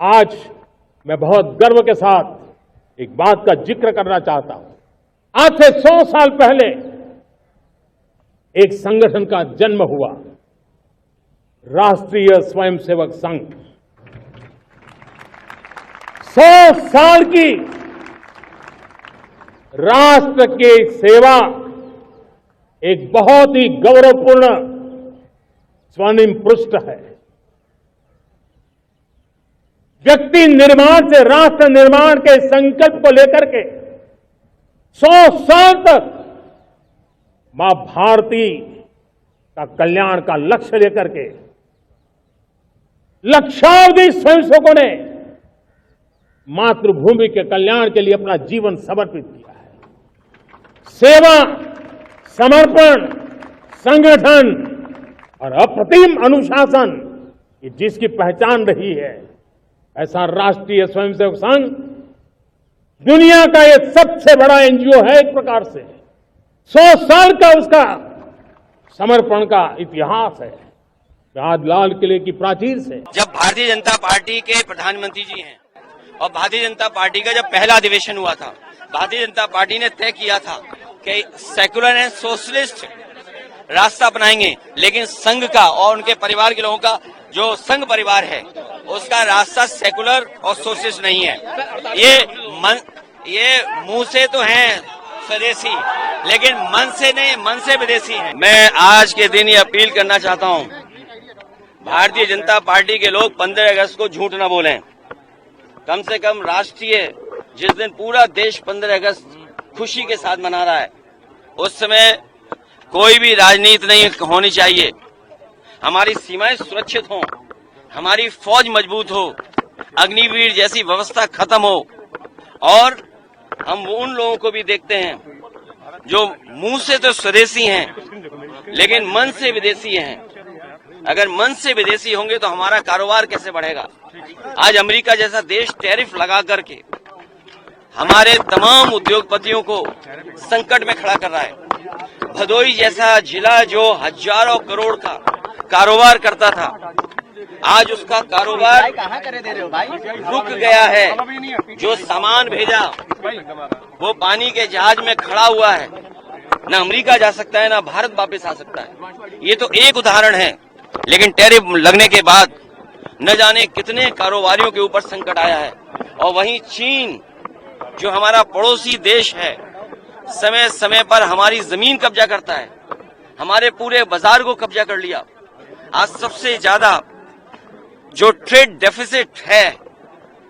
आज मैं बहुत गर्व के साथ एक बात का जिक्र करना चाहता हूं। आज से 100 साल पहले एक संगठन का जन्म हुआ, राष्ट्रीय स्वयंसेवक संघ। 100 साल की राष्ट्र की सेवा एक बहुत ही गौरवपूर्ण स्वर्णिम पृष्ठ है। व्यक्ति निर्माण से राष्ट्र निर्माण के संकल्प को लेकर के 100 साल तक मां भारती का कल्याण का लक्ष्य लेकर के लक्षावधि स्वयंसेवकों ने मातृभूमि के कल्याण के लिए अपना जीवन समर्पित किया है। सेवा, समर्पण, संगठन और अप्रतिम अनुशासन, ये जिसकी पहचान रही है, ऐसा राष्ट्रीय स्वयंसेवक संघ दुनिया का ये सबसे बड़ा एनजीओ है। एक प्रकार से 100 साल का उसका समर्पण का इतिहास है। आज लाल किले की प्राचीर से जब भारतीय जनता पार्टी के प्रधानमंत्री जी हैं और भारतीय जनता पार्टी का जब पहला अधिवेशन हुआ था, भारतीय जनता पार्टी ने तय किया था कि सेकुलर एंड सोशलिस्ट रास्ता अपनाएंगे, लेकिन संघ का और उनके परिवार के लोगों का जो संघ परिवार है उसका रास्ता सेकुलर और सोशलिस्ट नहीं है। ये मुंह से तो हैं स्वदेशी, लेकिन मन से नहीं, मन से विदेशी हैं। मैं आज के दिन ये अपील करना चाहता हूं, भारतीय जनता पार्टी के लोग 15 अगस्त को झूठ न बोलें। कम से कम राष्ट्रीय, जिस दिन पूरा देश 15 अगस्त खुशी के साथ मना रहा है, उस समय कोई भी राजनीति नहीं होनी चाहिए। हमारी सीमाएं सुरक्षित हों, हमारी फौज मजबूत हो, अग्निवीर जैसी व्यवस्था खत्म हो, और हम उन लोगों को भी देखते हैं जो मुंह से तो स्वदेशी हैं लेकिन मन से विदेशी हैं। अगर मन से विदेशी होंगे तो हमारा कारोबार कैसे बढ़ेगा? आज अमेरिका जैसा देश टैरिफ लगा करके हमारे तमाम उद्योगपतियों को संकट में खड़ा कर रहा है। भदोई जैसा जिला जो हजारों करोड़ का कारोबार करता था, आज उसका कारोबार रुक गया है। जो सामान भेजा वो पानी के जहाज में खड़ा हुआ है, न अमेरिका जा सकता है, न भारत वापस आ सकता है। ये तो एक उदाहरण है, लेकिन टैरिफ लगने के बाद न जाने कितने कारोबारियों के ऊपर संकट आया है। और वहीं चीन जो हमारा पड़ोसी देश है, समय समय पर हमारी जमीन कब्जा करता है, हमारे पूरे बाजार को कब्जा कर लिया। आज सबसे ज्यादा जो ट्रेड डेफिसिट है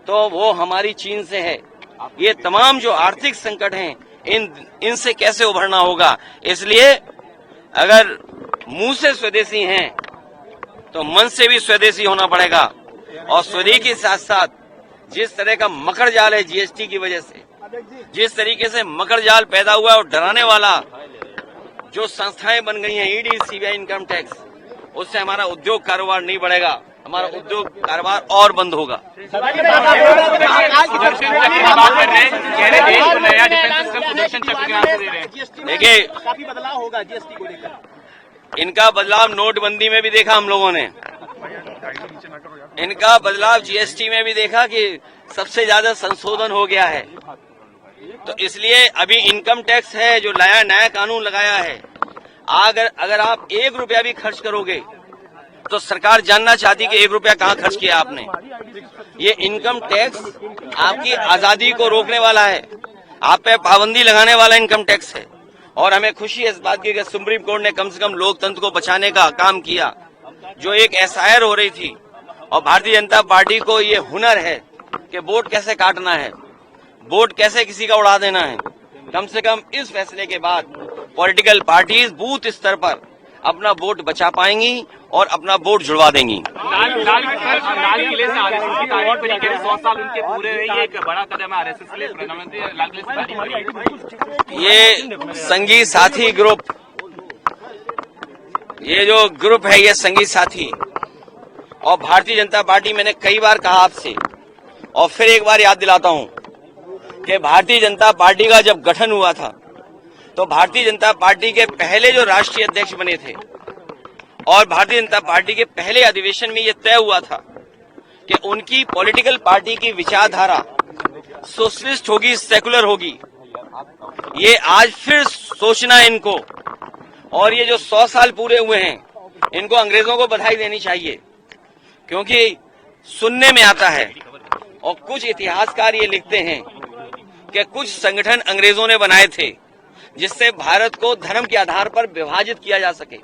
तो वो हमारी चीन से है। ये तमाम जो आर्थिक संकट हैं, इनसे कैसे उभरना होगा? इसलिए अगर मुंह से स्वदेशी हैं तो मन से भी स्वदेशी होना पड़ेगा। और स्वदेशी के साथ साथ जिस तरह का मकर जाल है जीएसटी की वजह से, जिस तरीके से मकर जाल पैदा हुआ है और डराने वाला जो संस्थाएं बन गई हैं, ईडी, सीबीआई, इनकम टैक्स, उससे हमारा उद्योग कारोबार नहीं बढ़ेगा, हमारा उद्योग कारोबार और बंद होगा। देखिए, इनका बदलाव नोटबंदी में भी देखा हम लोगों ने, इनका बदलाव जीएसटी में भी देखा कि सबसे ज्यादा संशोधन हो गया है। तो इसलिए अभी इनकम टैक्स है जो नया कानून लगाया है, अगर आप 1 रुपया भी खर्च करोगे तो सरकार जानना चाहती कि 1 रुपया कहाँ खर्च किया आपने। ये इनकम टैक्स आपकी आजादी को रोकने वाला है, आप पे पाबंदी लगाने वाला इनकम टैक्स है। और हमें खुशी है इस बात की कि सुप्रीम कोर्ट ने कम से कम लोकतंत्र को बचाने का काम किया। जो एक एसआईआर हो रही थी, और भारतीय जनता पार्टी को ये हुनर है कि वोट कैसे काटना है, वोट कैसे किसी का उड़ा देना है। कम से कम इस फैसले के बाद पॉलिटिकल पार्टीज बूथ स्तर पर अपना वोट बचा पाएंगी और अपना वोट जुड़वा देंगी। लाल किले से आरएसएस की तारीफ तरीके से 100 साल उनके पूरे हुए, ये एक बड़ा कदम है आरएसएस के लिए। प्रधानमंत्री लाल किले से तारीफ, ये संगी साथी ग्रुप, ये जो ग्रुप है ये संगी साथी, और भारतीय जनता पार्टी, मैंने कई बार कहा आपसे और फिर एक बार याद दिलाता हूं कि भारतीय जनता पार्टी का जब गठन हुआ था तो भारतीय जनता पार्टी के पहले जो राष्ट्रीय अध्यक्ष बने थे और भारतीय जनता पार्टी के पहले अधिवेशन में ये तय हुआ था कि उनकी पॉलिटिकल पार्टी की विचारधारा सोशलिस्ट होगी, सेकुलर होगी। ये आज फिर सोचना है इनको, और ये जो 100 साल पूरे हुए हैं, इनको अंग्रेजों को बधाई देनी चाहिए, क्योंकि सुनने में आता है और कुछ इतिहासकार ये लिखते हैं कि कुछ संगठन अंग्रेजों ने बनाए थे जिससे भारत को धर्म के आधार पर विभाजित किया जा सके।